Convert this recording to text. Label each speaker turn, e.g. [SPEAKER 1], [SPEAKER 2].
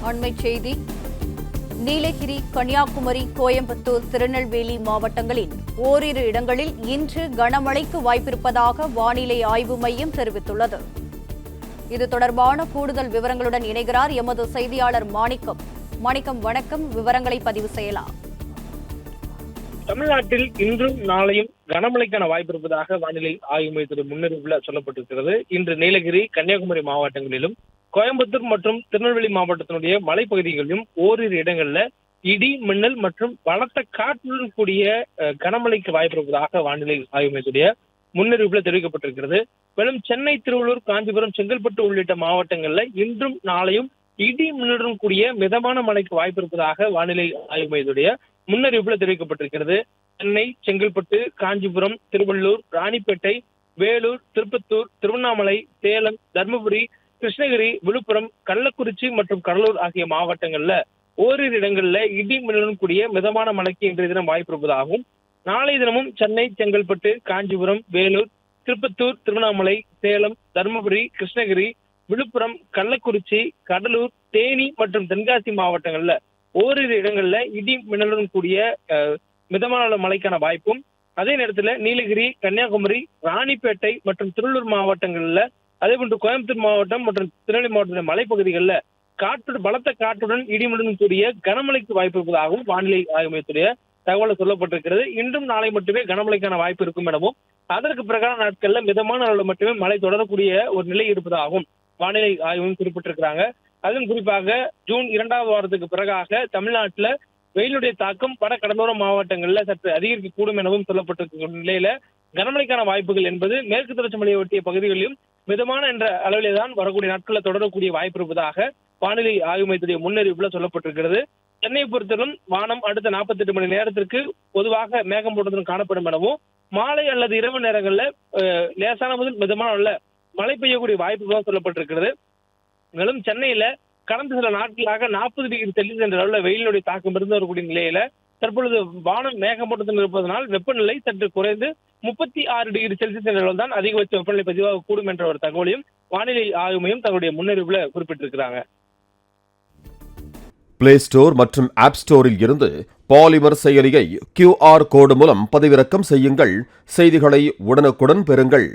[SPEAKER 1] அண்மைச் செய்தி. நீலகிரி, கன்னியாகுமரி, கோயம்புத்தூர், திருநெல்வேலி மாவட்டங்களில் ஓரிரு இடங்களில் இன்று கனமழைக்கு வாய்ப்பிருப்பதாக வானிலை ஆய்வு மையம் தெரிவித்துள்ளது. இது தொடர்பான கூடுதல் விவரங்களுடன் இணைகிறார் எமது செய்தியாளர் மாணிக்கம். மாணிக்கம், வணக்கம். விவரங்களை பதிவு செய்யலாம்.
[SPEAKER 2] தமிழ்நாட்டில் இன்றும் நாளையும் கனமழைக்கான வாய்ப்பு இருப்பதாக வானிலை ஆய்வு மையத்தின் முன்னறிவிப்பில் சொல்லப்பட்டிருக்கிறது. இன்று நீலகிரி, கன்னியாகுமரி மாவட்டங்களிலும், கோயம்புத்தூர் மற்றும் திருநெல்வேலி மாவட்டத்தினுடைய மலைப்பகுதிகளிலும் ஓரிரு இடங்கள்ல இடி, மின்னல் மற்றும் பலத்த காற்றுடன் கூடிய கனமழைக்கு வாய்ப்பு இருப்பதாக வானிலை ஆய்வு மையத்துடைய முன்னறிவிப்பில் தெரிவிக்கப்பட்டிருக்கிறது. மேலும் சென்னை, திருவள்ளூர், காஞ்சிபுரம், செங்கல்பட்டு உள்ளிட்ட மாவட்டங்கள்ல இன்றும் நாளையும் இடி, மின்னலுடன் கூடிய மிதமான மழைக்கு வாய்ப்பு இருப்பதாக வானிலை ஆய்வு மையத்துடைய முன்னறிவிப்பில் தெரிவிக்கப்பட்டிருக்கிறது. சென்னை, செங்கல்பட்டு, காஞ்சிபுரம், திருவள்ளூர், ராணிப்பேட்டை, வேலூர், திருப்பத்தூர், திருவண்ணாமலை, சேலம், தர்மபுரி, கிருஷ்ணகிரி, விழுப்புரம், கள்ளக்குறிச்சி மற்றும் கடலூர் ஆகிய மாவட்டங்கள்ல ஓரிரு இடங்கள்ல இடி, மின்னலுடன் கூடிய மிதமான மழைக்கு இன்றைய தினம் வாய்ப்பு இருப்பதாகவும், நாளைய தினமும் சென்னை, செங்கல்பட்டு, காஞ்சிபுரம், வேலூர், திருப்பத்தூர், திருவண்ணாமலை, சேலம், தர்மபுரி, கிருஷ்ணகிரி, விழுப்புரம், கள்ளக்குறிச்சி, கடலூர், தேனி மற்றும் தென்காசி மாவட்டங்கள்ல ஓரிரு இடங்கள்ல இடி, மின்னலுடன் கூடிய மிதமான மழைக்கான வாய்ப்பும், அதே நேரத்தில் நீலகிரி, கன்னியாகுமரி, ராணிப்பேட்டை மற்றும் திருவள்ளூர் மாவட்டங்கள்ல, அதே போன்று கோயம்புத்தூர் மாவட்டம் மற்றும் திருநெல்வேலி மாவட்டத்தின் மலைப்பகுதிகளில் பலத்த காற்றுடன் இடிமுடன் கூடிய கனமழைக்கு வாய்ப்பு இருப்பதாகவும் வானிலை ஆய்வு மையத்துடைய தகவல் சொல்லப்பட்டிருக்கிறது. இன்றும் நாளை மட்டுமே கனமழைக்கான வாய்ப்பு இருக்கும் எனவும், அதற்கு பிரகார நாட்கள்ல மிதமான அளவில் மட்டுமே மழை தொடரக்கூடிய ஒரு நிலை இருப்பதாகவும் வானிலை ஆய்வு குறிப்பிட்டிருக்கிறாங்க. அதுவும் குறிப்பாக ஜூன் 2வது வாரத்துக்கு பிறகாக தமிழ்நாட்டில் வெயிலுடைய தாக்கம் வட கடலோர மாவட்டங்களில் சற்று அதிகரிக்கக்கூடும் எனவும் சொல்லப்பட்டிருக்கிற நிலையில கனமழைக்கான வாய்ப்புகள் என்பது மேற்கு தொடர்ச்சி மலையை ஒட்டிய பகுதிகளிலும் மிதமான என்ற அளவிலே தான் வரக்கூடிய நாட்களில் தொடரக்கூடிய வாய்ப்பு இருப்பதாக வானிலை ஆய்வு மையத்துடைய முன்னறிவிப்புல சொல்லப்பட்டிருக்கிறது. சென்னையை பொறுத்தவரை வானம் அடுத்த 48 மணி நேரத்திற்கு பொதுவாக மேகமூட்டத்துடன் காணப்படும் எனவும், மாலை அல்லது இரவு நேரங்களில் லேசான முதல் மிதமான மழை பெய்யக்கூடிய வாய்ப்புகளும் சொல்லப்பட்டிருக்கிறது. மேலும் சென்னையில கடந்த சில நாட்களாக 40 டிகிரி செல்சியஸ் என்ற அளவில் வெயிலுடைய தாக்கம் இருந்து வரக்கூடிய நிலையில தற்பொழுது வானம் மேகமூட்டத்தில் இருப்பதனால் வெப்பநிலை சற்று குறைந்து 36 டிகிரி செல்சியஸ் என்ற அளவில் தான் அதிகபட்ச வெப்பநிலை பதிவாக கூடும் என்ற ஒரு தகவலையும் வானிலை ஆய்வு மையம் தங்களுடைய முன்னறிவுல குறிப்பிட்டிருக்கிறாங்க.
[SPEAKER 3] பிளே ஸ்டோர் மற்றும் ஆப் ஸ்டோரில் இருந்து பாலிமர் செயலியை QR கோடு மூலம் பதிவிறக்கம் செய்யுங்கள். செய்திகளை உடனுக்குடன் பெறுங்கள்.